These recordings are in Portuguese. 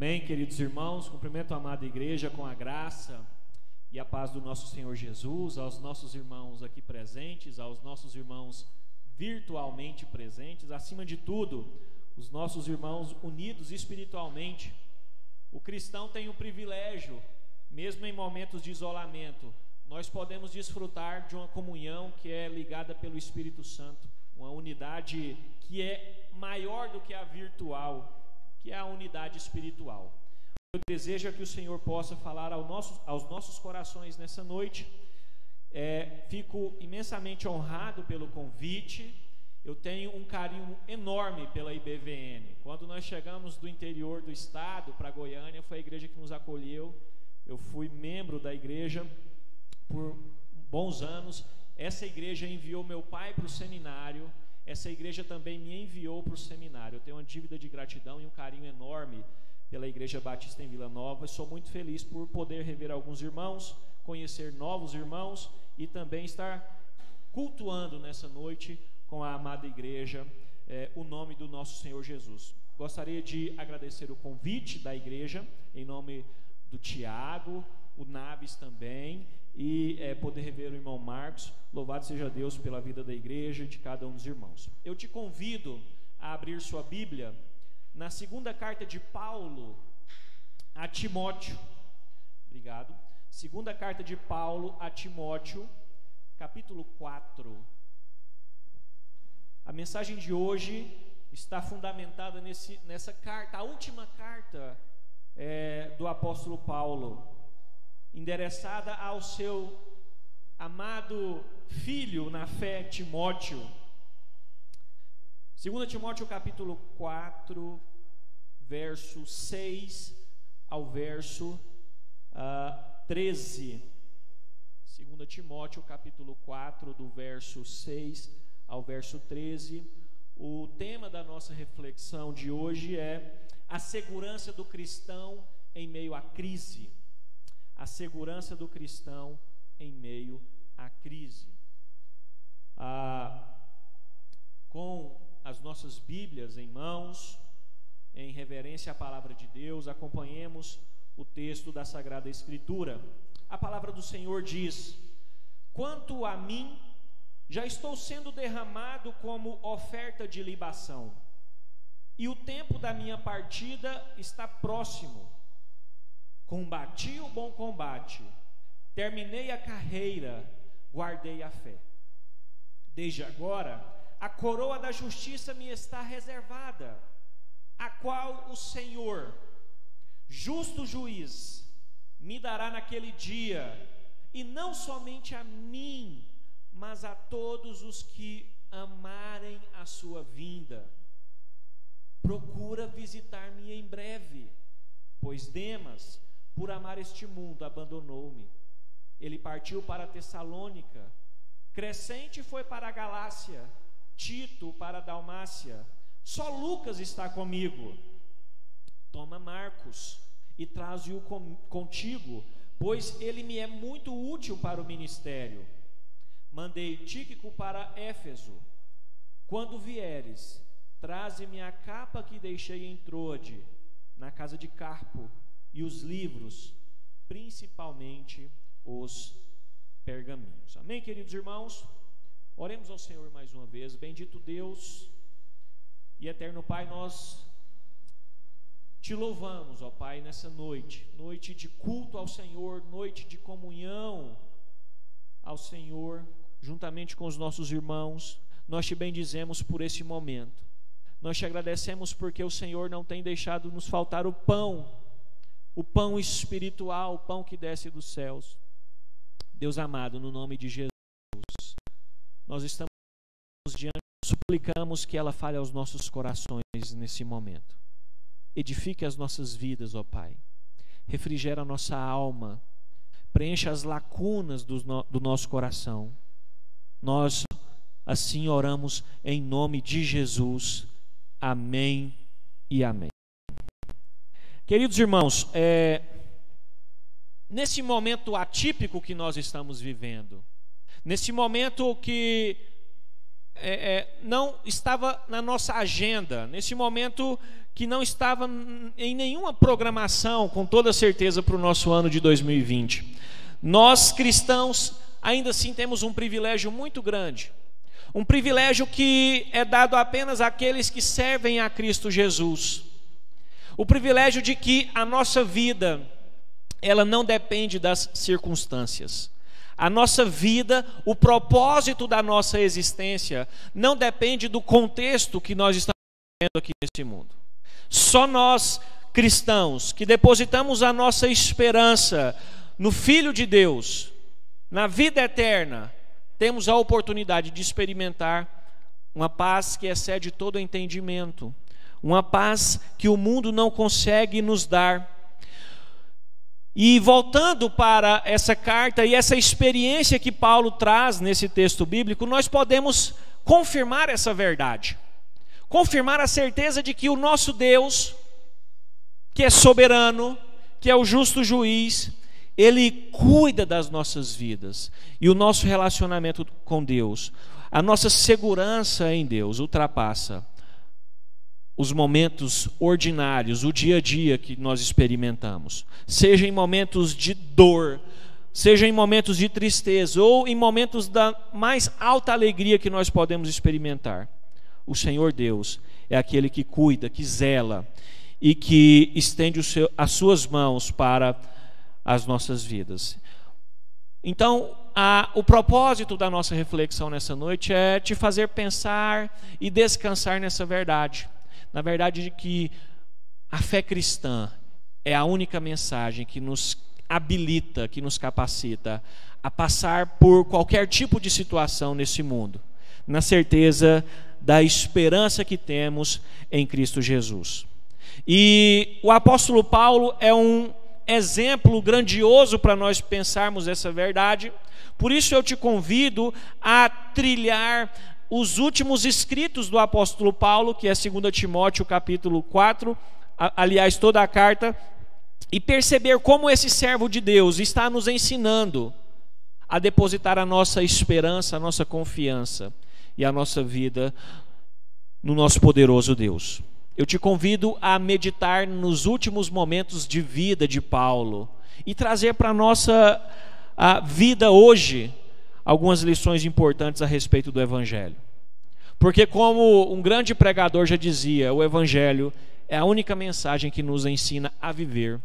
Amém, queridos irmãos, cumprimento a amada igreja com a graça e a paz do nosso Senhor Jesus, aos nossos irmãos aqui presentes, aos nossos irmãos virtualmente presentes, acima de tudo, os nossos irmãos unidos espiritualmente. O cristão tem o privilégio, mesmo em momentos de isolamento, nós podemos desfrutar de uma comunhão que é ligada pelo Espírito Santo, uma unidade que é maior do que a virtual, que é a unidade espiritual. Eu desejo que o Senhor possa falar aos nossos corações nessa noite. Fico imensamente honrado pelo convite. Eu tenho um carinho enorme pela IBVN. Quando nós chegamos do interior do estado para Goiânia, foi a igreja que nos acolheu. Eu fui membro da igreja por bons anos. Essa igreja enviou meu pai para o seminário. Essa igreja também me enviou para o seminário. Eu tenho uma dívida de gratidão e um carinho enorme pela Igreja Batista em Vila Nova. Sou muito feliz por poder rever alguns irmãos, conhecer novos irmãos e também estar cultuando nessa noite com a amada igreja o nome do nosso Senhor Jesus. Gostaria de agradecer o convite da igreja, em nome do Tiago, o Naves também, e poder rever o irmão Marcos. Louvado seja Deus pela vida da igreja e de cada um dos irmãos. Eu te convido a abrir sua Bíblia na segunda carta de Paulo a Timóteo. Obrigado. Segunda carta de Paulo a Timóteo, capítulo 4. A mensagem de hoje está fundamentada nessa carta, a última carta do apóstolo Paulo, endereçada ao seu amado filho na fé, Timóteo. 2 Timóteo capítulo 4, verso 6 ao verso 13. 2 Timóteo capítulo 4, do verso 6 ao verso 13. O tema da nossa reflexão de hoje é a segurança do cristão em meio à crise. A segurança do cristão em meio à crise. Com as nossas Bíblias em mãos, em reverência à palavra de Deus, acompanhemos o texto da Sagrada Escritura. A palavra do Senhor diz: quanto a mim, já estou sendo derramado como oferta de libação, e o tempo da minha partida está próximo. Combati o bom combate, terminei a carreira, guardei a fé. Desde agora, a coroa da justiça me está reservada, a qual o Senhor, justo juiz, me dará naquele dia, e não somente a mim, mas a todos os que amarem a sua vinda. Procura visitar-me em breve, pois Demas, por amar este mundo, abandonou-me. Ele partiu para Tessalônica, Crescente foi para a Galácia, Tito para a Dalmácia. Só Lucas está comigo. Toma Marcos e traze-o contigo, pois ele me é muito útil para o ministério. Mandei Tíquico para Éfeso. Quando vieres, traze-me a capa que deixei em Troade, na casa de Carpo, e os livros, principalmente os pergaminhos. Amém, queridos irmãos? Oremos ao Senhor mais uma vez. Bendito Deus e eterno Pai, nós te louvamos, ó Pai, nessa noite, noite de culto ao Senhor, noite de comunhão ao Senhor, juntamente com os nossos irmãos. Nós te bendizemos por esse momento. Nós te agradecemos porque o Senhor não tem deixado nos faltar o pão espiritual, o pão que desce dos céus. Deus amado, no nome de Jesus, nós estamos diante, suplicamos que ela fale aos nossos corações nesse momento. Edifique as nossas vidas, ó Pai. Refrigera a nossa alma. Preencha as lacunas do nosso coração. Nós assim oramos em nome de Jesus. Amém e amém. Queridos irmãos, nesse momento atípico que nós estamos vivendo, nesse momento que não estava na nossa agenda, nesse momento que não estava em nenhuma programação, com toda certeza, para o nosso ano de 2020. Nós, cristãos, ainda assim temos um privilégio muito grande, um privilégio que é dado apenas àqueles que servem a Cristo Jesus. O privilégio de que a nossa vida, ela não depende das circunstâncias. A nossa vida, o propósito da nossa existência, não depende do contexto que nós estamos vivendo aqui nesse mundo. Só nós, cristãos, que depositamos a nossa esperança no Filho de Deus, na vida eterna, temos a oportunidade de experimentar uma paz que excede todo entendimento, uma paz que o mundo não consegue nos dar. E voltando para essa carta e essa experiência que Paulo traz nesse texto bíblico, nós podemos confirmar essa verdade, confirmar a certeza de que o nosso Deus, que é soberano, que é o justo juiz, Ele cuida das nossas vidas. E o nosso relacionamento com Deus, a nossa segurança em Deus ultrapassa os momentos ordinários, o dia a dia que nós experimentamos, seja em momentos de dor, seja em momentos de tristeza, ou em momentos da mais alta alegria que nós podemos experimentar. O Senhor Deus é aquele que cuida, que zela e que estende as suas mãos para as nossas vidas. Então, o propósito da nossa reflexão nessa noite é te fazer pensar e descansar nessa verdade. Na verdade, de que a fé cristã é a única mensagem que nos habilita, que nos capacita a passar por qualquer tipo de situação nesse mundo, na certeza da esperança que temos em Cristo Jesus. E o apóstolo Paulo é um exemplo grandioso para nós pensarmos essa verdade. Por isso eu te convido a trilhar os últimos escritos do apóstolo Paulo, que é 2 Timóteo capítulo 4, aliás, toda a carta, e perceber como esse servo de Deus está nos ensinando a depositar a nossa esperança, a nossa confiança e a nossa vida no nosso poderoso Deus. Eu te convido a meditar nos últimos momentos de vida de Paulo e trazer para a nossa vida hoje algumas lições importantes a respeito do Evangelho. Porque, como um grande pregador já dizia, o Evangelho é a única mensagem que nos ensina a viver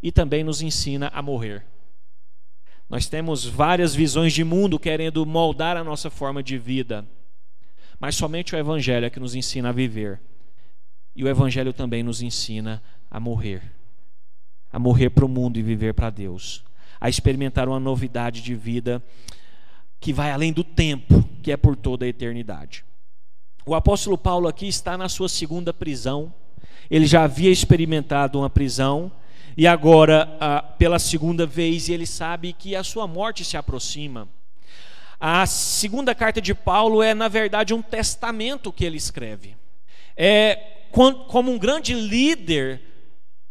e também nos ensina a morrer. Nós temos várias visões de mundo querendo moldar a nossa forma de vida, mas somente o Evangelho é que nos ensina a viver. E o Evangelho também nos ensina a morrer para o mundo e viver para Deus, a experimentar uma novidade de vida que vai além do tempo, que é por toda a eternidade. O apóstolo Paulo aqui está na sua segunda prisão. Ele já havia experimentado uma prisão e agora, pela segunda vez, ele sabe que a sua morte se aproxima. A segunda carta de Paulo é, na verdade, um testamento que ele escreve. Como um grande líder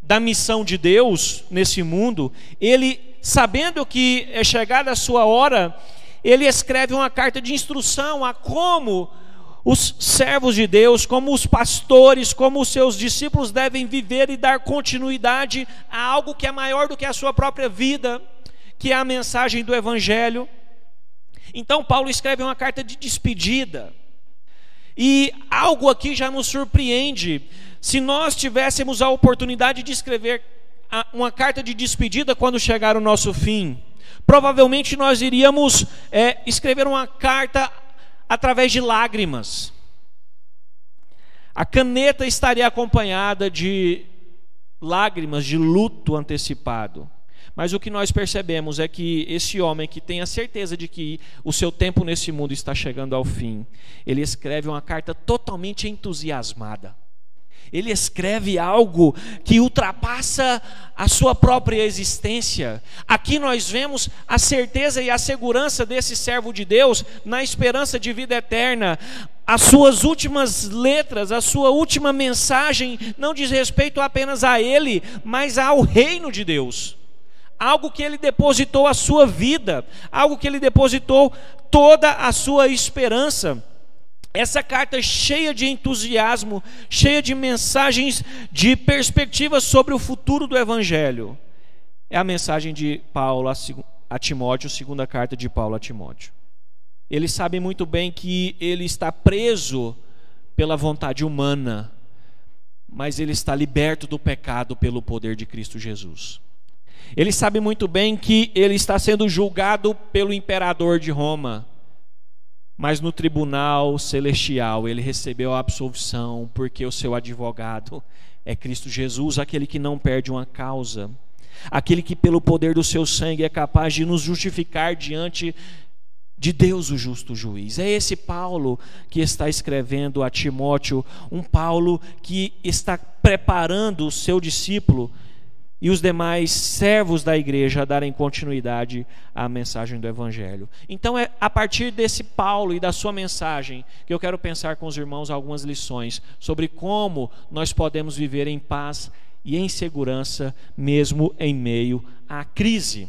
da missão de Deus nesse mundo, ele, sabendo que é chegada a sua hora, ele escreve uma carta de instrução a como os servos de Deus, como os pastores, como os seus discípulos devem viver e dar continuidade a algo que é maior do que a sua própria vida, que é a mensagem do Evangelho. Então Paulo escreve uma carta de despedida. E algo aqui já nos surpreende. Se nós tivéssemos a oportunidade de escrever uma carta de despedida quando chegar o nosso fim, provavelmente nós iríamos escrever uma carta através de lágrimas. A caneta estaria acompanhada de lágrimas, de luto antecipado. Mas o que nós percebemos é que esse homem que tem a certeza de que o seu tempo nesse mundo está chegando ao fim, ele escreve uma carta totalmente entusiasmada. Ele escreve algo que ultrapassa a sua própria existência. Aqui nós vemos a certeza e a segurança desse servo de Deus na esperança de vida eterna. As suas últimas letras, a sua última mensagem não diz respeito apenas a ele, mas ao reino de Deus. Algo que ele depositou a sua vida, algo que ele depositou toda a sua esperança. essa carta cheia de entusiasmo, cheia de mensagens de perspectivas sobre o futuro do Evangelho, é a mensagem de Paulo a Timóteo, segunda carta de Paulo a Timóteo. Ele sabe muito bem que ele está preso pela vontade humana, mas ele está liberto do pecado pelo poder de Cristo Jesus. Ele sabe muito bem que ele está sendo julgado pelo imperador de Roma, mas no tribunal celestial ele recebeu a absolvição, porque o seu advogado é Cristo Jesus, aquele que não perde uma causa, aquele que pelo poder do seu sangue é capaz de nos justificar diante de Deus, o justo juiz. É esse Paulo que está escrevendo a Timóteo, um Paulo que está preparando o seu discípulo e os demais servos da igreja a darem continuidade à mensagem do Evangelho. Então é a partir desse Paulo e da sua mensagem que eu quero pensar com os irmãos algumas lições sobre como nós podemos viver em paz e em segurança mesmo em meio à crise.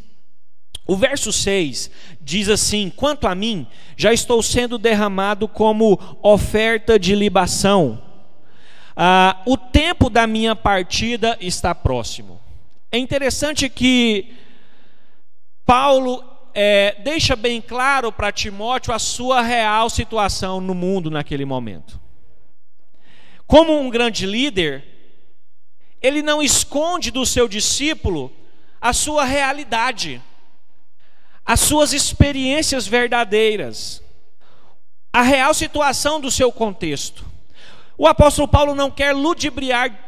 O verso 6 diz assim: quanto a mim, já estou sendo derramado como oferta de libação. O tempo da minha partida está próximo. É interessante que Paulo deixa bem claro para Timóteo a sua real situação no mundo naquele momento. Como um grande líder, ele não esconde do seu discípulo a sua realidade, as suas experiências verdadeiras, a real situação do seu contexto. O apóstolo Paulo não quer ludibriar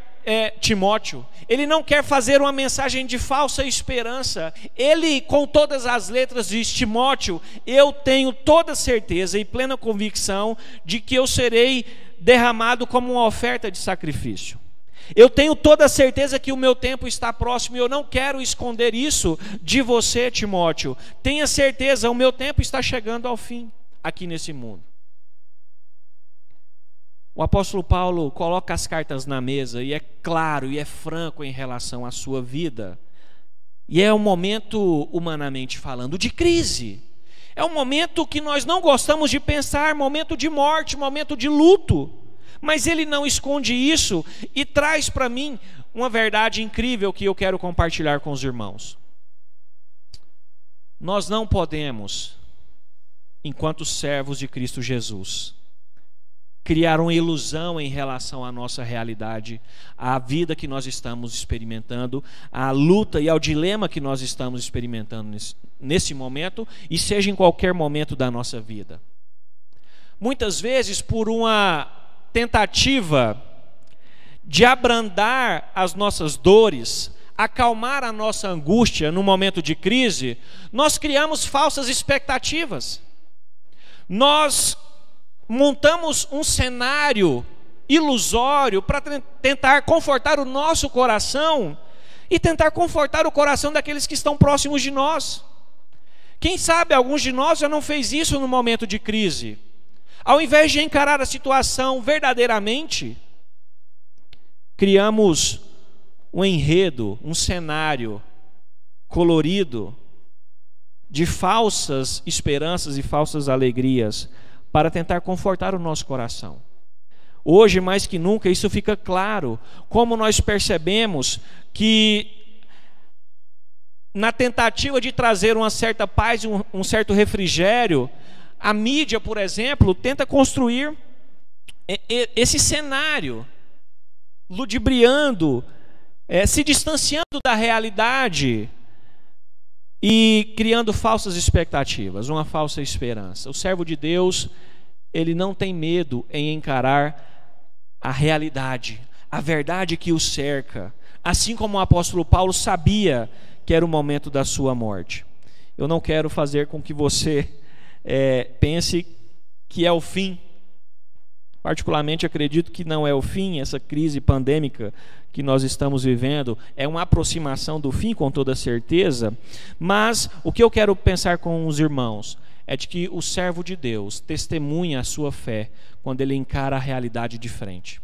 Timóteo, ele não quer fazer uma mensagem de falsa esperança. Ele, com todas as letras, diz: Timóteo, eu tenho toda certeza e plena convicção de que eu serei derramado como uma oferta de sacrifício. Eu tenho toda a certeza que o meu tempo está próximo e eu não quero esconder isso de você, Timóteo. Tenha certeza, o meu tempo está chegando ao fim aqui nesse mundo. O apóstolo Paulo coloca as cartas na mesa e é claro e é franco em relação à sua vida. E é um momento, humanamente falando, de crise. É um momento que nós não gostamos de pensar, momento de morte, momento de luto. Mas ele não esconde isso e traz para mim uma verdade incrível que eu quero compartilhar com os irmãos. Nós não podemos, enquanto servos de Cristo Jesus, criar uma ilusão em relação à nossa realidade, à vida que nós estamos experimentando, à luta e ao dilema que nós estamos experimentando nesse momento e seja em qualquer momento da nossa vida. Muitas vezes, por uma tentativa de abrandar as nossas dores, acalmar a nossa angústia no momento de crise, nós criamos falsas expectativas. Nós montamos um cenário ilusório para tentar confortar o nosso coração e tentar confortar o coração daqueles que estão próximos de nós. Quem sabe alguns de nós já não fez isso no momento de crise. Ao invés de encarar a situação verdadeiramente, criamos um enredo, um cenário colorido de falsas esperanças e falsas alegrias para tentar confortar o nosso coração. Hoje, mais que nunca, isso fica claro, como nós percebemos que na tentativa de trazer uma certa paz, um certo refrigério, a mídia, por exemplo, tenta construir esse cenário, ludibriando, se distanciando da realidade e criando falsas expectativas, uma falsa esperança. O servo de Deus, ele não tem medo em encarar a realidade, a verdade que o cerca, assim como o apóstolo Paulo sabia que era o momento da sua morte. Eu não quero fazer com que você pense que é o fim. Particularmente acredito que não é o fim. Essa crise pandêmica que nós estamos vivendo é uma aproximação do fim, com toda certeza. Mas o que eu quero pensar com os irmãos é de que o servo de Deus testemunha a sua fé quando ele encara a realidade de frente.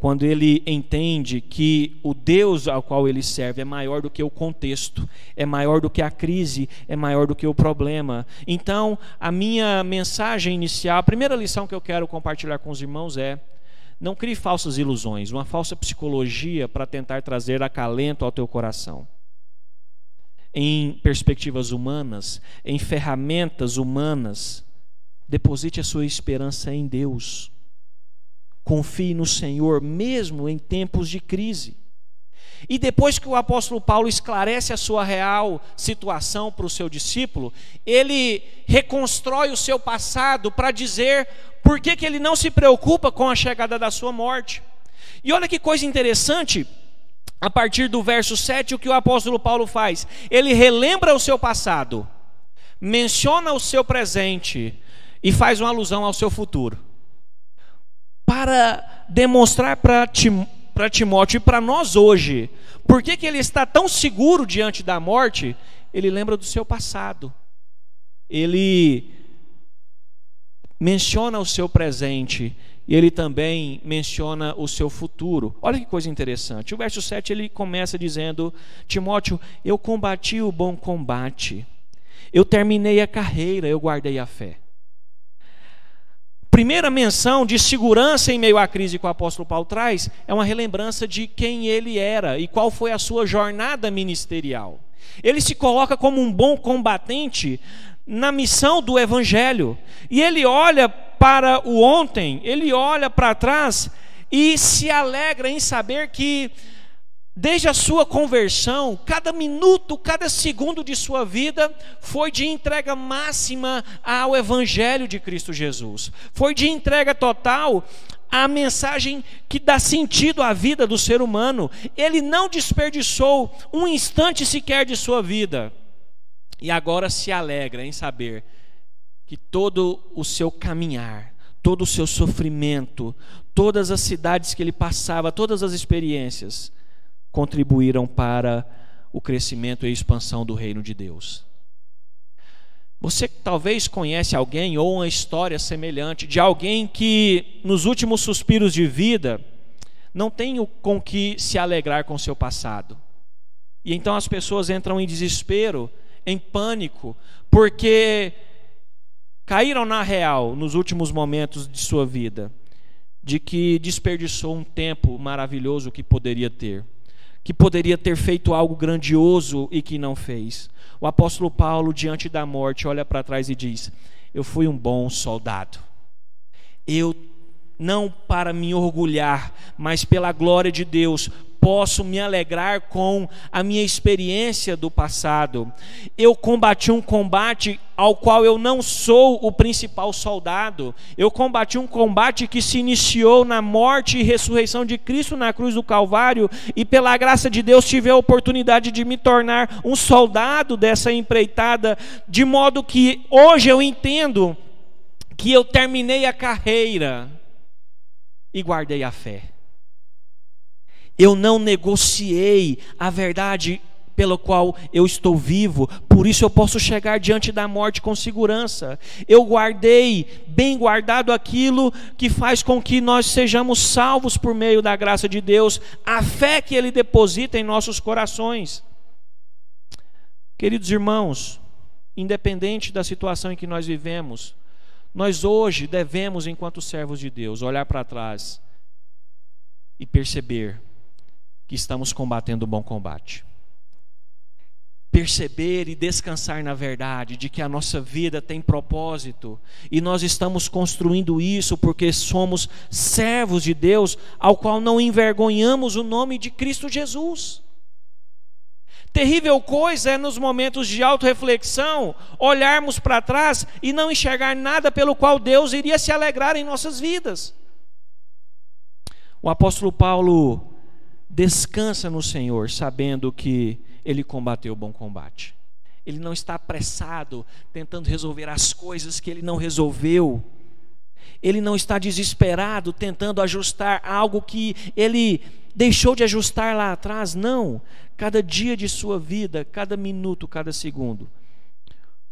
quando ele entende que o Deus ao qual ele serve é maior do que o contexto, é maior do que a crise, é maior do que o problema. Então, a minha mensagem inicial, a primeira lição que eu quero compartilhar com os irmãos é: não crie falsas ilusões, uma falsa psicologia para tentar trazer acalento ao teu coração. Em perspectivas humanas, em ferramentas humanas, deposite a sua esperança em Deus. Confie no Senhor, mesmo em tempos de crise. E depois que o apóstolo Paulo esclarece a sua real situação para o seu discípulo, ele reconstrói o seu passado para dizer por que ele não se preocupa com a chegada da sua morte. E olha que coisa interessante, a partir do verso 7, o que o apóstolo Paulo faz? Ele relembra o seu passado, menciona o seu presente e faz uma alusão ao seu futuro, para demonstrar para Timóteo e para nós hoje, por que ele está tão seguro diante da morte. Ele lembra do seu passado, ele menciona o seu presente e ele também menciona o seu futuro. Olha que coisa interessante, o verso 7 ele começa dizendo: Timóteo, eu combati o bom combate, eu terminei a carreira, eu guardei a fé. Primeira menção de segurança em meio à crise que o apóstolo Paulo traz é uma relembrança de quem ele era e qual foi a sua jornada ministerial. Ele se coloca como um bom combatente na missão do evangelho, e ele olha para o ontem, ele olha para trás e se alegra em saber que desde a sua conversão, cada minuto, cada segundo de sua vida foi de entrega máxima ao Evangelho de Cristo Jesus. Foi de entrega total à mensagem que dá sentido à vida do ser humano. Ele não desperdiçou um instante sequer de sua vida. E agora se alegra em saber que todo o seu caminhar, todo o seu sofrimento, todas as cidades que ele passava, todas as experiências, contribuíram para o crescimento e expansão do reino de Deus. Você talvez conhece alguém ou uma história semelhante de alguém que nos últimos suspiros de vida não tem com que se alegrar com seu passado. E então as pessoas entram em desespero, em pânico, porque caíram na real nos últimos momentos de sua vida, de que desperdiçou um tempo maravilhoso que poderia ter feito algo grandioso e que não fez. O apóstolo Paulo, diante da morte, olha para trás e diz: eu fui um bom soldado. Eu, não para me orgulhar, mas pela glória de Deus, posso me alegrar com a minha experiência do passado. Eu combati um combate ao qual eu não sou o principal soldado. Eu combati um combate que se iniciou na morte e ressurreição de Cristo na cruz do Calvário, e pela graça de Deus tive a oportunidade de me tornar um soldado dessa empreitada, de modo que hoje eu entendo que eu terminei a carreira e guardei a fé. Eu não negociei a verdade pela qual eu estou vivo, por isso eu posso chegar diante da morte com segurança. Eu guardei, bem guardado, aquilo que faz com que nós sejamos salvos por meio da graça de Deus, a fé que Ele deposita em nossos corações. Queridos irmãos, independente da situação em que nós vivemos, nós hoje devemos, enquanto servos de Deus, olhar para trás e perceber que estamos combatendo o bom combate. Perceber e descansar na verdade de que a nossa vida tem propósito, e nós estamos construindo isso porque somos servos de Deus, ao qual não envergonhamos o nome de Cristo Jesus. Terrível coisa é, nos momentos de autorreflexão, olharmos para trás e não enxergar nada pelo qual Deus iria se alegrar em nossas vidas. O apóstolo Paulo descansa no Senhor, sabendo que ele combateu o bom combate. Ele não está apressado, tentando resolver as coisas que ele não resolveu. Ele não está desesperado, tentando ajustar algo que ele deixou de ajustar lá atrás. Não, cada dia de sua vida, cada minuto, cada segundo,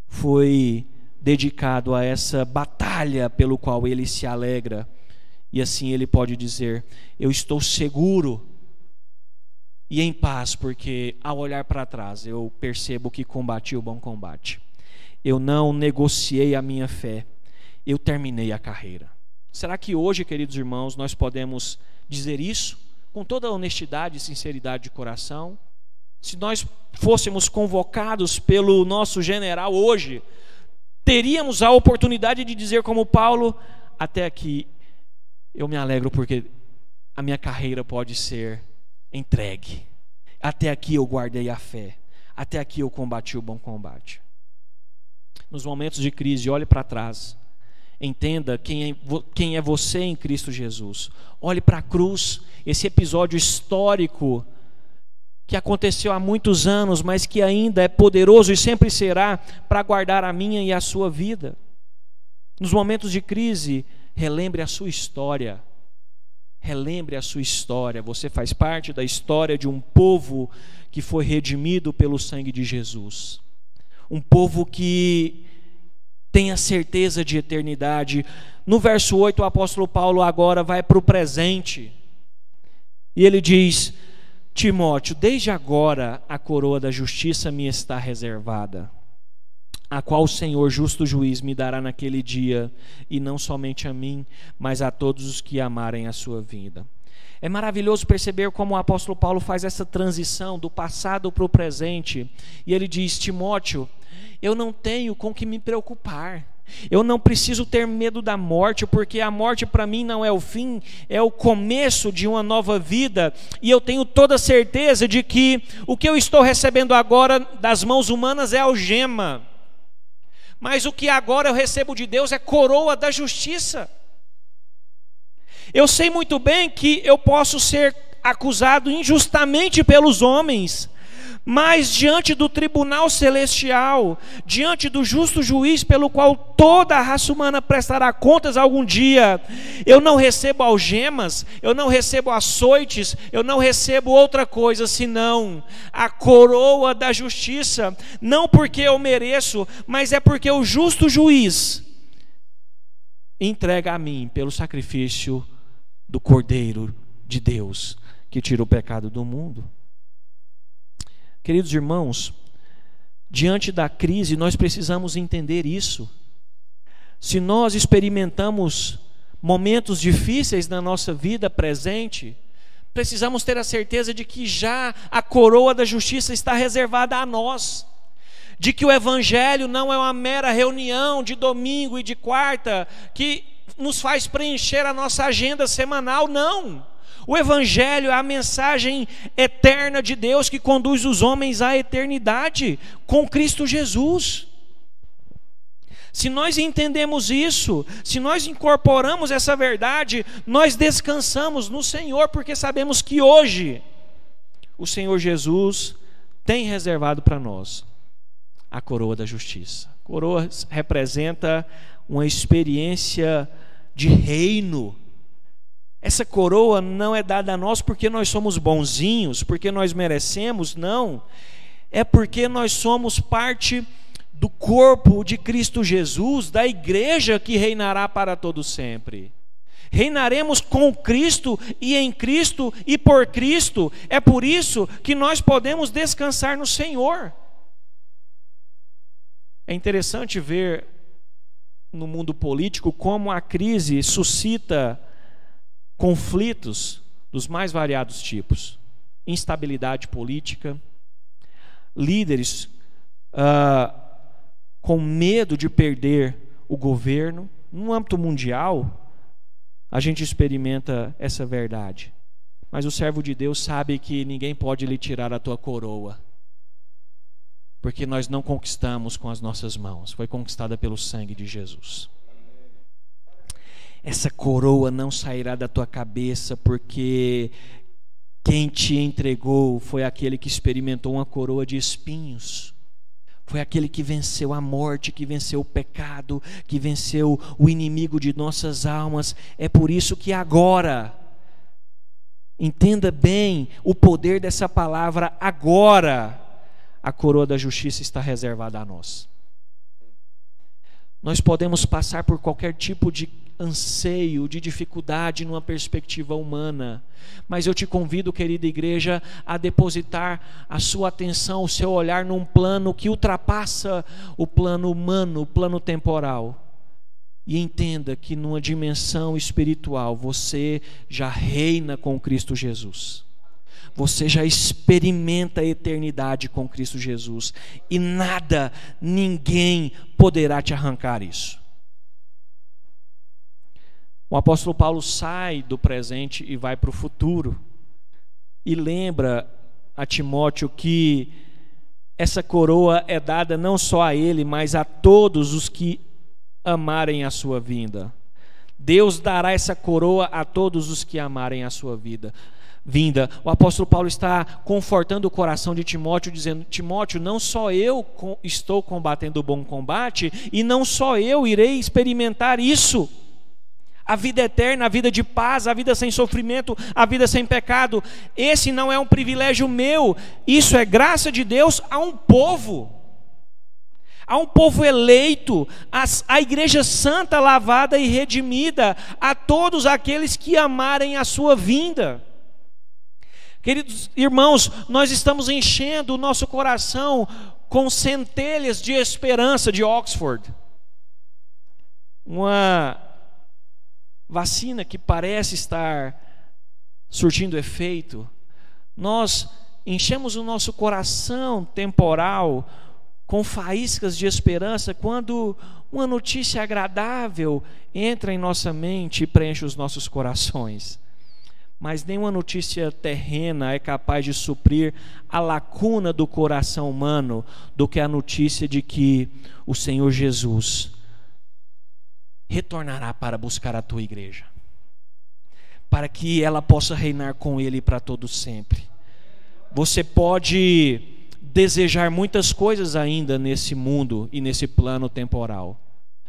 foi dedicado a essa batalha pelo qual ele se alegra E assim ele pode dizer: eu estou seguro e em paz, porque ao olhar para trás eu percebo que combati o bom combate. Eu não negociei a minha fé, eu terminei a carreira. Será que hoje, queridos irmãos, nós podemos dizer isso com toda a honestidade e sinceridade de coração? Se nós fôssemos convocados pelo nosso general hoje, teríamos a oportunidade de dizer como Paulo: até aqui eu me alegro porque a minha carreira pode ser entregue. Até aqui eu guardei a fé. Até aqui eu combati o bom combate. Nos momentos de crise, olhe para trás. Entenda quem é você em Cristo Jesus. Olhe para a cruz, esse episódio histórico que aconteceu há muitos anos, mas que ainda é poderoso e sempre será para guardar a minha e a sua vida. Nos momentos de crise, relembre a sua história. Relembre a sua história. Você faz parte da história de um povo que foi redimido pelo sangue de Jesus. Um povo que tem a certeza de eternidade. No verso 8, o apóstolo Paulo agora vai para o presente. E ele diz: Timóteo, desde agora a coroa da justiça me está reservada, a qual o Senhor, justo juiz, me dará naquele dia, e não somente a mim, mas a todos os que amarem a sua vinda. É maravilhoso perceber como o apóstolo Paulo faz essa transição do passado para o presente. E ele diz: Timóteo, eu não tenho com que me preocupar. Eu não preciso ter medo da morte, porque a morte para mim não é o fim, é o começo de uma nova vida. E eu tenho toda a certeza de que o que eu estou recebendo agora das mãos humanas é algema, mas o que agora eu recebo de Deus é coroa da justiça. Eu sei muito bem que eu posso ser acusado injustamente pelos homens, mas diante do tribunal celestial, diante do justo juiz pelo qual toda a raça humana prestará contas algum dia, eu não recebo algemas, eu não recebo açoites, eu não recebo outra coisa senão a coroa da justiça. Não porque eu mereço, mas é porque o justo juiz entrega a mim pelo sacrifício do Cordeiro de Deus que tira o pecado do mundo. Queridos irmãos, diante da crise nós precisamos entender isso. Se nós experimentamos momentos difíceis na nossa vida presente, precisamos ter a certeza de que já a coroa da justiça está reservada a nós, de que o evangelho não é uma mera reunião de domingo e de quarta que nos faz preencher a nossa agenda semanal. Não. O evangelho é a mensagem eterna de Deus que conduz os homens à eternidade com Cristo Jesus. Se nós entendemos isso, se nós incorporamos essa verdade, nós descansamos no Senhor, porque sabemos que hoje o Senhor Jesus tem reservado para nós a coroa da justiça. A coroa representa uma experiência de reino. Essa coroa não é dada a nós porque nós somos bonzinhos, porque nós merecemos, não. É porque nós somos parte do corpo de Cristo Jesus, da igreja que reinará para todo sempre. Reinaremos com Cristo e em Cristo e por Cristo. É por isso que nós podemos descansar no Senhor. É interessante ver no mundo político como a crise suscita conflitos dos mais variados tipos. Instabilidade política, líderes com medo de perder o governo. No âmbito mundial, a gente experimenta essa verdade. Mas o servo de Deus sabe que ninguém pode lhe tirar a tua coroa, porque nós não conquistamos com as nossas mãos, foi conquistada pelo sangue de Jesus. Essa coroa não sairá da tua cabeça, porque quem te entregou foi aquele que experimentou uma coroa de espinhos. Foi aquele que venceu a morte, que venceu o pecado, que venceu o inimigo de nossas almas. É por isso que agora, entenda bem o poder dessa palavra, agora a coroa da justiça está reservada a nós. Nós podemos passar por qualquer tipo de anseio, de dificuldade numa perspectiva humana, mas eu te convido, querida igreja, a depositar a sua atenção, o seu olhar num plano que ultrapassa o plano humano, o plano temporal. E entenda que numa dimensão espiritual você já reina com Cristo Jesus. Você já experimenta a eternidade com Cristo Jesus. E nada, ninguém poderá te arrancar isso. O apóstolo Paulo sai do presente e vai para o futuro. E lembra a Timóteo que essa coroa é dada não só a ele, mas a todos os que amarem a sua vinda. Deus dará essa coroa a todos os que amarem a sua vinda. O apóstolo Paulo está confortando o coração de Timóteo, dizendo: Timóteo, não só eu estou combatendo o bom combate, e não só eu irei experimentar isso. A vida eterna, a vida de paz, a vida sem sofrimento, a vida sem pecado. Esse não é um privilégio meu, isso é graça de Deus a um povo. A um povo eleito, a igreja santa, lavada e redimida, a todos aqueles que amarem a sua vinda. Queridos irmãos, nós estamos enchendo o nosso coração com centelhas de esperança de Oxford. Uma vacina que parece estar surtindo efeito. Nós enchemos o nosso coração temporal com faíscas de esperança quando uma notícia agradável entra em nossa mente e preenche os nossos corações. Mas nenhuma notícia terrena é capaz de suprir a lacuna do coração humano do que a notícia de que o Senhor Jesus retornará para buscar a tua igreja, para que ela possa reinar com Ele para todo sempre. Você pode desejar muitas coisas ainda nesse mundo e nesse plano temporal,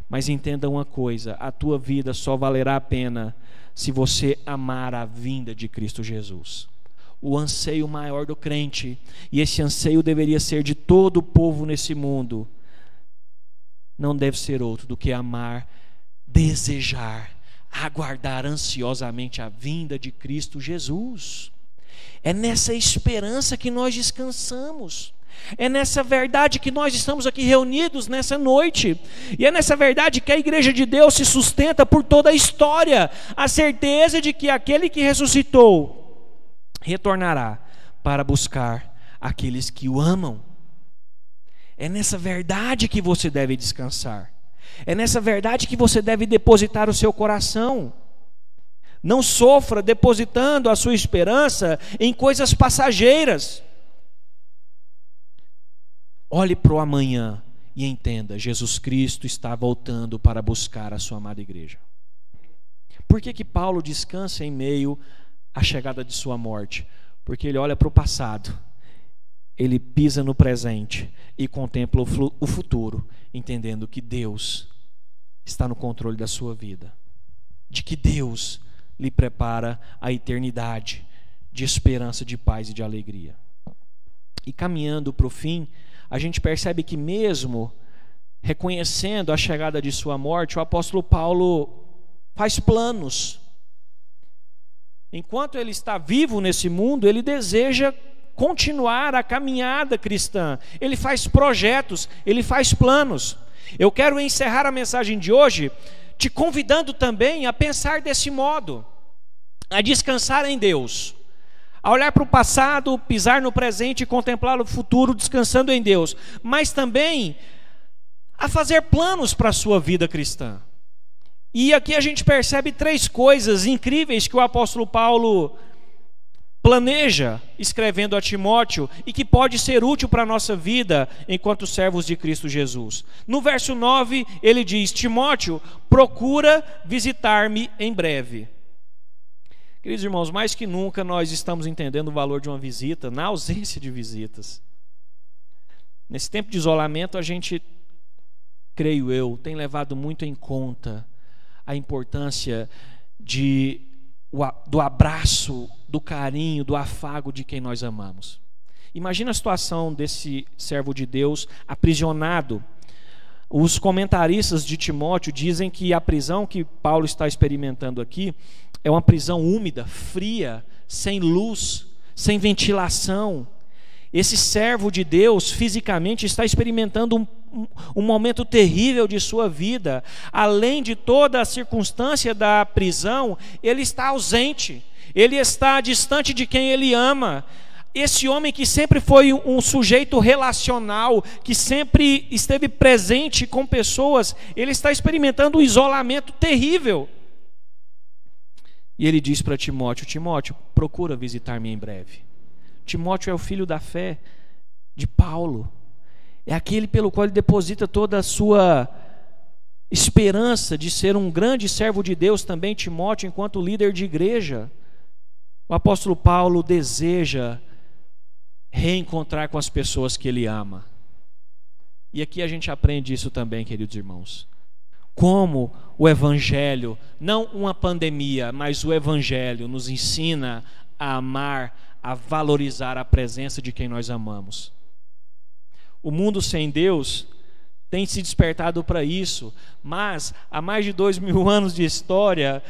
mas entenda uma coisa: a tua vida só valerá a pena se você amar a vinda de Cristo Jesus. O anseio maior do crente, e esse anseio deveria ser de todo o povo nesse mundo, não deve ser outro do que amar, desejar, aguardar ansiosamente a vinda de Cristo Jesus. É nessa esperança que nós descansamos. É nessa verdade que nós estamos aqui reunidos nessa noite. E é nessa verdade que a igreja de Deus se sustenta por toda a história. A certeza de que aquele que ressuscitou retornará para buscar aqueles que o amam. É nessa verdade que você deve descansar. É nessa verdade que você deve depositar o seu coração. Não sofra depositando a sua esperança em coisas passageiras. Olhe para o amanhã e entenda: Jesus Cristo está voltando para buscar a sua amada igreja. Por que Paulo descansa em meio à chegada de sua morte? Porque ele olha para o passado, ele pisa no presente e contempla o futuro, entendendo que Deus está no controle da sua vida, de que Deus lhe prepara a eternidade de esperança, de paz e de alegria. E caminhando para o fim, a gente percebe que mesmo reconhecendo a chegada de sua morte, o apóstolo Paulo faz planos. Enquanto ele está vivo nesse mundo, ele deseja continuar a caminhada cristã. Ele faz projetos, ele faz planos. Eu quero encerrar a mensagem de hoje te convidando também a pensar desse modo, a descansar em Deus, a olhar para o passado, pisar no presente e contemplar o futuro, descansando em Deus, mas também a fazer planos para a sua vida cristã. E aqui a gente percebe 3 coisas incríveis que o apóstolo Paulo planeja escrevendo a Timóteo e que pode ser útil para a nossa vida enquanto servos de Cristo Jesus. No verso 9 ele diz: Timóteo, procura visitar-me em breve. Queridos irmãos, mais que nunca nós estamos entendendo o valor de uma visita na ausência de visitas. Nesse tempo de isolamento a gente, creio eu, tem levado muito em conta a importância do abraço, do carinho, do afago de quem nós amamos. Imagina a situação desse servo de Deus aprisionado Os comentaristas de Timóteo dizem que a prisão que Paulo está experimentando aqui é uma prisão úmida, fria, sem luz, sem ventilação. Esse servo de Deus fisicamente está experimentando um momento terrível de sua vida. Além de toda a circunstância da prisão, ele está ausente, ele está distante de quem ele ama. Esse homem que sempre foi um sujeito relacional, que sempre esteve presente com pessoas, ele está experimentando um isolamento terrível. E ele diz para Timóteo: Timóteo, procura visitar-me em breve. Timóteo é o filho da fé de Paulo, é aquele pelo qual ele deposita toda a sua esperança de ser um grande servo de Deus também, Timóteo, enquanto líder de igreja. O apóstolo Paulo deseja reencontrar com as pessoas que ele ama. E aqui a gente aprende isso também, queridos irmãos. Como o Evangelho, não uma pandemia, mas o Evangelho nos ensina a amar, a valorizar a presença de quem nós amamos. O mundo sem Deus tem se despertado para isso, mas há mais de 2000 anos de história,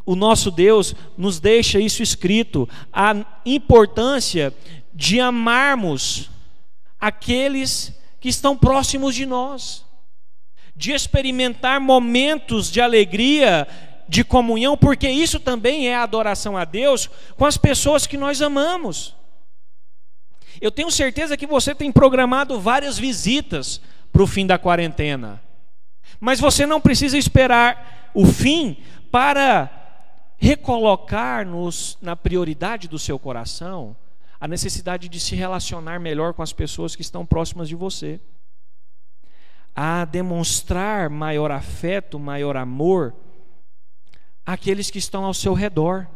o nosso Deus nos deixa isso escrito, a importância de amarmos aqueles que estão próximos de nós, de experimentar momentos de alegria, de comunhão, porque isso também é adoração a Deus com as pessoas que nós amamos. Eu tenho certeza que você tem programado várias visitas para o fim da quarentena, mas você não precisa esperar o fim para recolocar na prioridade do seu coração a necessidade de se relacionar melhor com as pessoas que estão próximas de você, a demonstrar maior afeto, maior amor àqueles que estão ao seu redor.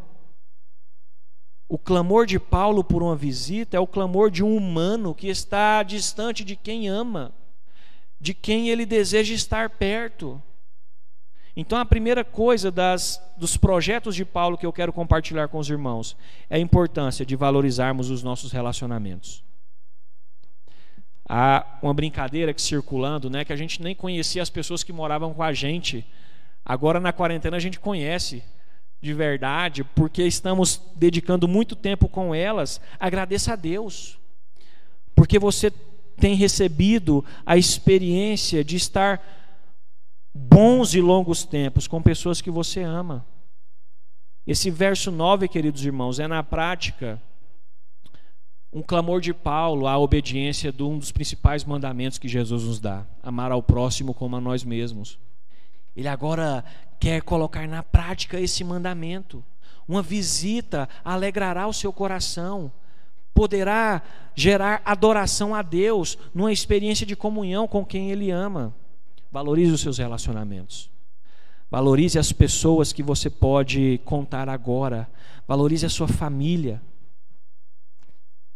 O clamor de Paulo por uma visita é o clamor de um humano que está distante de quem ama, de quem ele deseja estar perto. Então a primeira coisa dos projetos de Paulo que eu quero compartilhar com os irmãos é a importância de valorizarmos os nossos relacionamentos. Há uma brincadeira que circulando, que a gente nem conhecia as pessoas que moravam com a gente. Agora na quarentena a gente conhece de verdade, porque estamos dedicando muito tempo com elas. Agradeça a Deus, porque você tem recebido a experiência de estar bons e longos tempos com pessoas que você ama. Esse verso 9, queridos irmãos, é na prática um clamor de Paulo à obediência de um dos principais mandamentos que Jesus nos dá: amar ao próximo como a nós mesmos. Ele agora quer colocar na prática esse mandamento. Uma visita alegrará o seu coração, poderá gerar adoração a Deus numa experiência de comunhão com quem Ele ama. Valorize os seus relacionamentos. Valorize as pessoas que você pode contar agora. Valorize a sua família.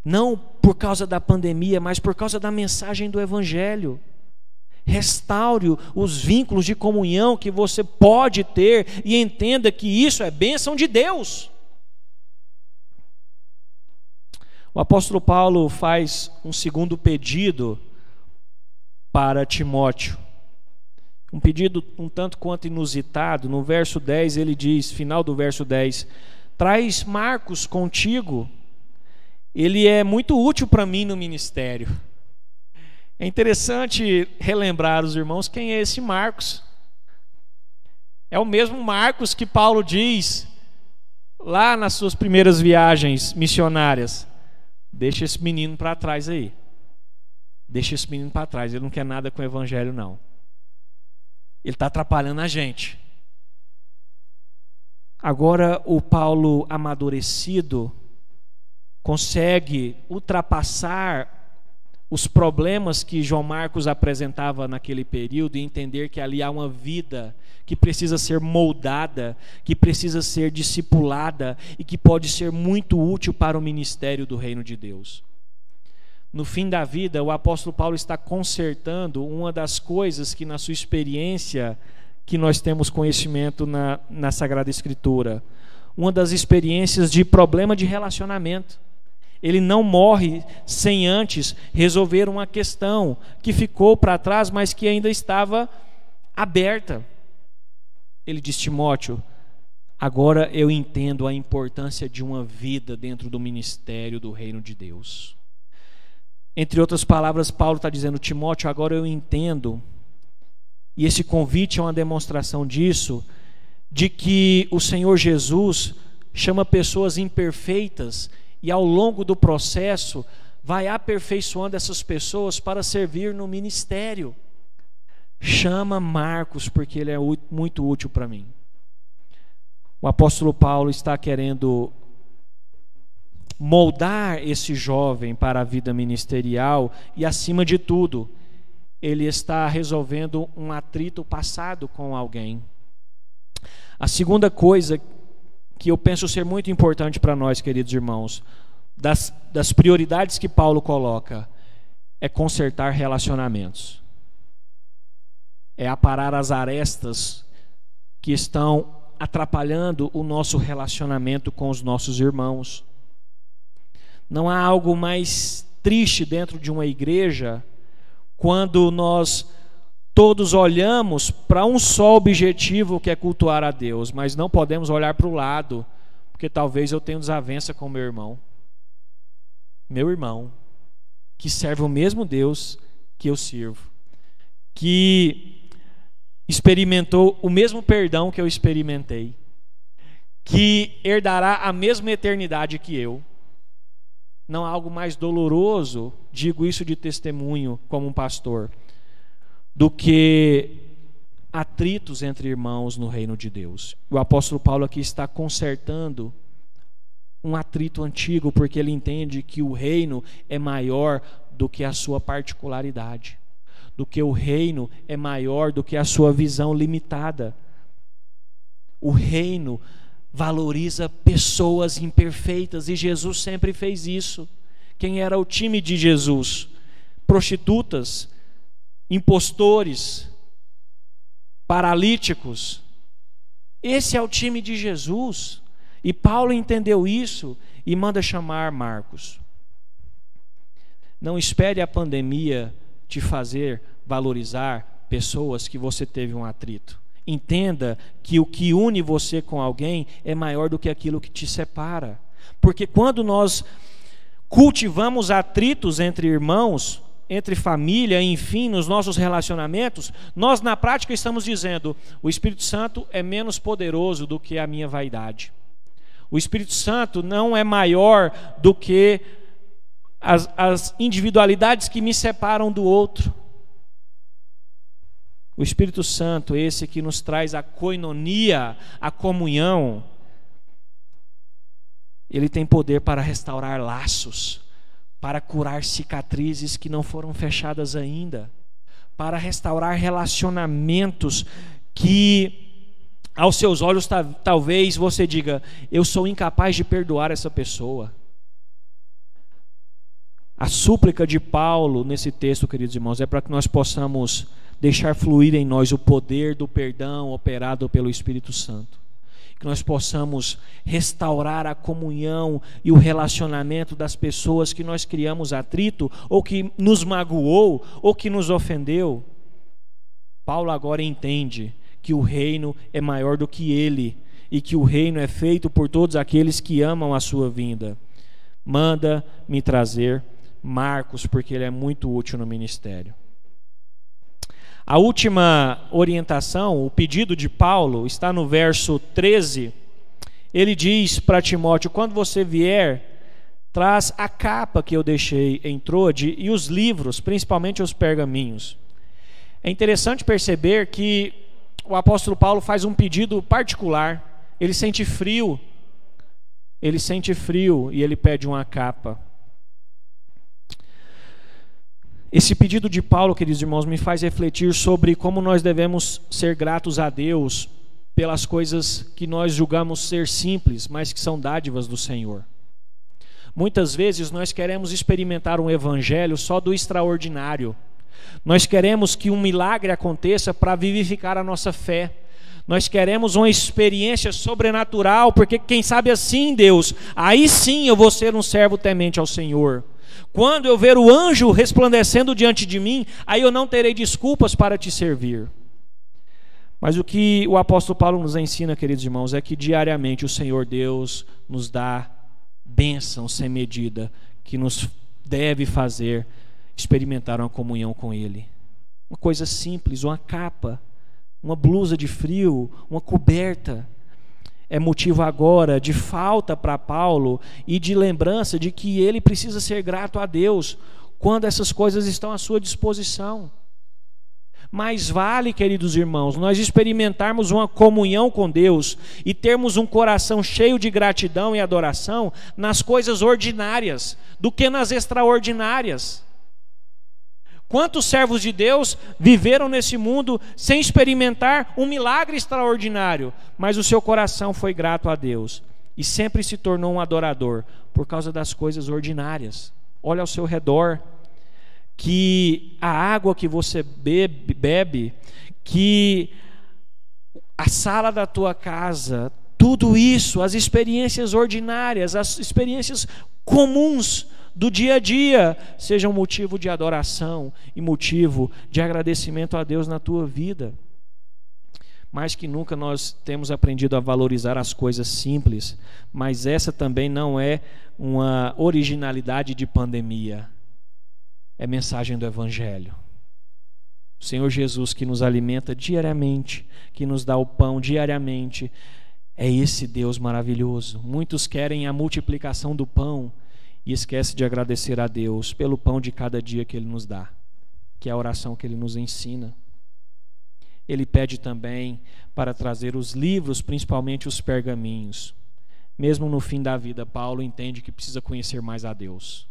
Não por causa da pandemia, mas por causa da mensagem do Evangelho. Restaure os vínculos de comunhão que você pode ter e entenda que isso é bênção de Deus. O apóstolo Paulo faz um segundo pedido para Timóteo. Um pedido um tanto quanto inusitado. No verso 10 ele diz, final do verso 10: traz Marcos contigo, ele é muito útil para mim no ministério. É interessante relembrar os irmãos quem é esse Marcos. É o mesmo Marcos que Paulo diz lá nas suas primeiras viagens missionárias: deixa esse menino para trás aí, deixa esse menino para trás, ele não quer nada com o evangelho não, ele está atrapalhando a gente. Agora o Paulo amadurecido consegue ultrapassar os problemas que João Marcos apresentava naquele período e entender que ali há uma vida que precisa ser moldada, que precisa ser discipulada e que pode ser muito útil para o ministério do reino de Deus. No fim da vida, o apóstolo Paulo está consertando uma das coisas que na sua experiência, que nós temos conhecimento na Sagrada Escritura, uma das experiências de problema de relacionamento. Ele não morre sem antes resolver uma questão que ficou para trás, mas que ainda estava aberta. Ele diz: Timóteo, agora eu entendo a importância de uma vida dentro do ministério do reino de Deus. Entre outras palavras, Paulo está dizendo: Timóteo, agora eu entendo, e esse convite é uma demonstração disso, de que o Senhor Jesus chama pessoas imperfeitas e ao longo do processo vai aperfeiçoando essas pessoas para servir no ministério. Chama Marcos porque ele é muito útil para mim. O apóstolo Paulo está querendo moldar esse jovem para a vida ministerial e, acima de tudo, ele está resolvendo um atrito passado com alguém. A segunda coisa que eu penso ser muito importante para nós, queridos irmãos, das prioridades que Paulo coloca, é consertar relacionamentos. É aparar as arestas que estão atrapalhando o nosso relacionamento com os nossos irmãos. Não há algo mais triste dentro de uma igreja quando nós todos olhamos para um só objetivo, que é cultuar a Deus, mas não podemos olhar para o lado, porque talvez eu tenha desavença com meu irmão, que serve o mesmo Deus que eu sirvo, que experimentou o mesmo perdão que eu experimentei, que herdará a mesma eternidade que eu. Não há algo mais doloroso, digo isso de testemunho como um pastor, do que atritos entre irmãos no reino de Deus. O apóstolo Paulo aqui está consertando um atrito antigo, porque ele entende que o reino é maior do que a sua particularidade, do que o reino é maior do que a sua visão limitada. O reino valoriza pessoas imperfeitas, e Jesus sempre fez isso. Quem era o time de Jesus? Prostitutas, impostores, paralíticos. Esse é o time de Jesus. E Paulo entendeu isso e manda chamar Marcos. Não espere a pandemia te fazer valorizar pessoas que você teve um atrito. Entenda que o que une você com alguém é maior do que aquilo que te separa. Porque quando nós cultivamos atritos entre irmãos, entre família, enfim, nos nossos relacionamentos, nós na prática estamos dizendo: o Espírito Santo é menos poderoso do que a minha vaidade. O Espírito Santo não é maior do que as individualidades que me separam do outro. O Espírito Santo, esse que nos traz a koinonia, a comunhão, ele tem poder para restaurar laços, para curar cicatrizes que não foram fechadas ainda, para restaurar relacionamentos que, aos seus olhos, talvez você diga: eu sou incapaz de perdoar essa pessoa. A súplica de Paulo nesse texto, queridos irmãos, é para que nós possamos deixar fluir em nós o poder do perdão operado pelo Espírito Santo. Que nós possamos restaurar a comunhão e o relacionamento das pessoas que nós criamos atrito, ou que nos magoou, ou que nos ofendeu. Paulo agora entende que o reino é maior do que ele, e que o reino é feito por todos aqueles que amam a sua vinda. Manda me trazer Marcos, porque ele é muito útil no ministério. A última orientação, o pedido de Paulo, está no verso 13. Ele diz para Timóteo: quando você vier, traz a capa que eu deixei em Trode e os livros, principalmente os pergaminhos. É interessante perceber que o apóstolo Paulo faz um pedido particular. Ele sente frio e ele pede uma capa. Esse pedido de Paulo, queridos irmãos, me faz refletir sobre como nós devemos ser gratos a Deus pelas coisas que nós julgamos ser simples, mas que são dádivas do Senhor. Muitas vezes nós queremos experimentar um evangelho só do extraordinário. Nós queremos que um milagre aconteça para vivificar a nossa fé. Nós queremos uma experiência sobrenatural, porque quem sabe assim, Deus, aí sim eu vou ser um servo temente ao Senhor. Quando eu ver o anjo resplandecendo diante de mim, aí eu não terei desculpas para te servir. Mas o que o apóstolo Paulo nos ensina, queridos irmãos, é que diariamente o Senhor Deus nos dá bênção sem medida, que nos deve fazer experimentar uma comunhão com Ele. Uma coisa simples, uma capa, uma blusa de frio, uma coberta, é motivo agora de falta para Paulo e de lembrança de que ele precisa ser grato a Deus quando essas coisas estão à sua disposição. Mais vale, queridos irmãos, nós experimentarmos uma comunhão com Deus e termos um coração cheio de gratidão e adoração nas coisas ordinárias do que nas extraordinárias. Quantos servos de Deus viveram nesse mundo sem experimentar um milagre extraordinário, mas o seu coração foi grato a Deus e sempre se tornou um adorador por causa das coisas ordinárias? Olha ao seu redor, que a água que você bebe, que a sala da tua casa, tudo isso, as experiências ordinárias, as experiências comuns do dia a dia, sejam motivo de adoração e motivo de agradecimento a Deus na tua vida. Mais que nunca nós temos aprendido a valorizar as coisas simples, mas essa também não é uma originalidade de pandemia. É mensagem do Evangelho. O Senhor Jesus, que nos alimenta diariamente, que nos dá o pão diariamente, é esse Deus maravilhoso. Muitos querem a multiplicação do pão e esquecem de agradecer a Deus pelo pão de cada dia que Ele nos dá, que é a oração que Ele nos ensina. Ele pede também para trazer os livros, principalmente os pergaminhos. Mesmo no fim da vida, Paulo entende que precisa conhecer mais a Deus.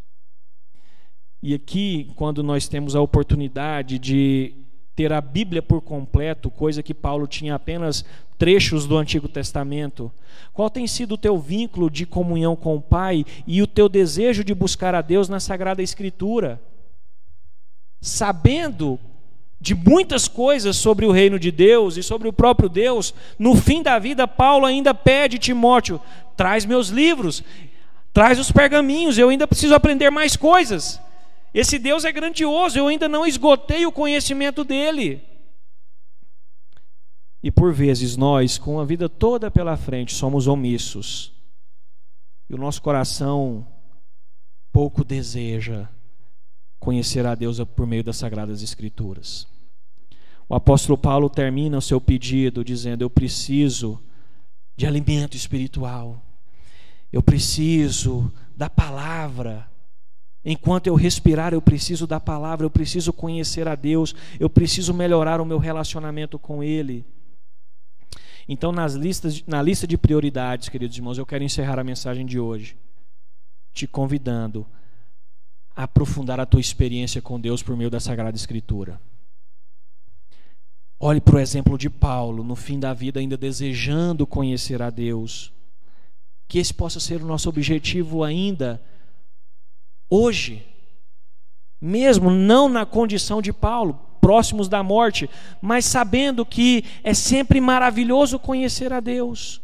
E aqui, quando nós temos a oportunidade de ter a Bíblia por completo, coisa que Paulo tinha apenas trechos do Antigo Testamento, qual tem sido o teu vínculo de comunhão com o Pai e o teu desejo de buscar a Deus na Sagrada Escritura? Sabendo de muitas coisas sobre o reino de Deus e sobre o próprio Deus, no fim da vida, Paulo ainda pede Timóteo: traz meus livros, traz os pergaminhos, eu ainda preciso aprender mais coisas. Esse Deus é grandioso, eu ainda não esgotei o conhecimento dele. E por vezes nós, com a vida toda pela frente, somos omissos. E o nosso coração pouco deseja conhecer a Deus por meio das Sagradas Escrituras. O apóstolo Paulo termina o seu pedido dizendo: eu preciso de alimento espiritual. Eu preciso da palavra. Enquanto eu respirar, eu preciso da palavra, eu preciso conhecer a Deus, eu preciso melhorar o meu relacionamento com Ele. Então, na lista de prioridades, queridos irmãos, eu quero encerrar a mensagem de hoje, te convidando a aprofundar a tua experiência com Deus por meio da Sagrada Escritura. Olhe para o exemplo de Paulo, no fim da vida ainda desejando conhecer a Deus. Que esse possa ser o nosso objetivo ainda hoje, mesmo não na condição de Paulo, próximos da morte, mas sabendo que é sempre maravilhoso conhecer a Deus.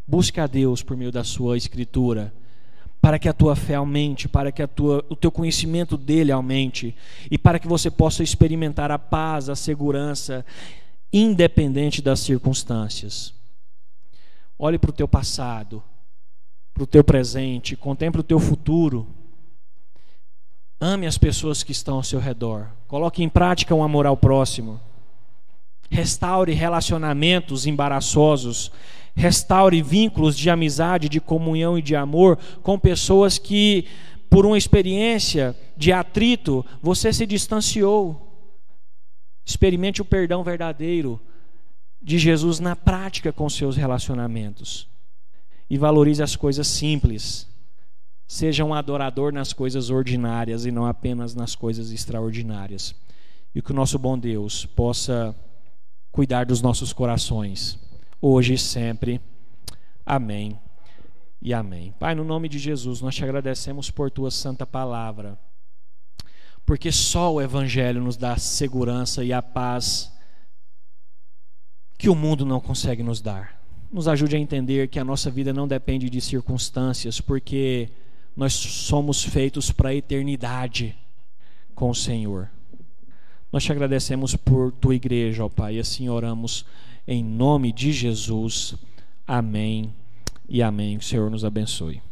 Busque a Deus por meio da sua Escritura, para que a tua fé aumente, para que o teu conhecimento dele aumente, e para que você possa experimentar a paz, a segurança, independente das circunstâncias. Olhe para o teu passado, para o teu presente, contemple o teu futuro. Ame as pessoas que estão ao seu redor. Coloque em prática um amor ao próximo. Restaure relacionamentos embaraçosos. Restaure vínculos de amizade, de comunhão e de amor com pessoas que, por uma experiência de atrito, você se distanciou. Experimente o perdão verdadeiro de Jesus na prática com seus relacionamentos. E valorize as coisas simples. Seja um adorador nas coisas ordinárias e não apenas nas coisas extraordinárias. E que o nosso bom Deus possa cuidar dos nossos corações, hoje e sempre. Amém e amém. Pai, no nome de Jesus, nós te agradecemos por tua santa palavra, porque só o Evangelho nos dá a segurança e a paz que o mundo não consegue nos dar. Nos ajude a entender que a nossa vida não depende de circunstâncias, porque nós somos feitos para a eternidade com o Senhor. Nós te agradecemos por tua igreja, ó Pai, e assim oramos em nome de Jesus. Amém e amém. Que o Senhor nos abençoe.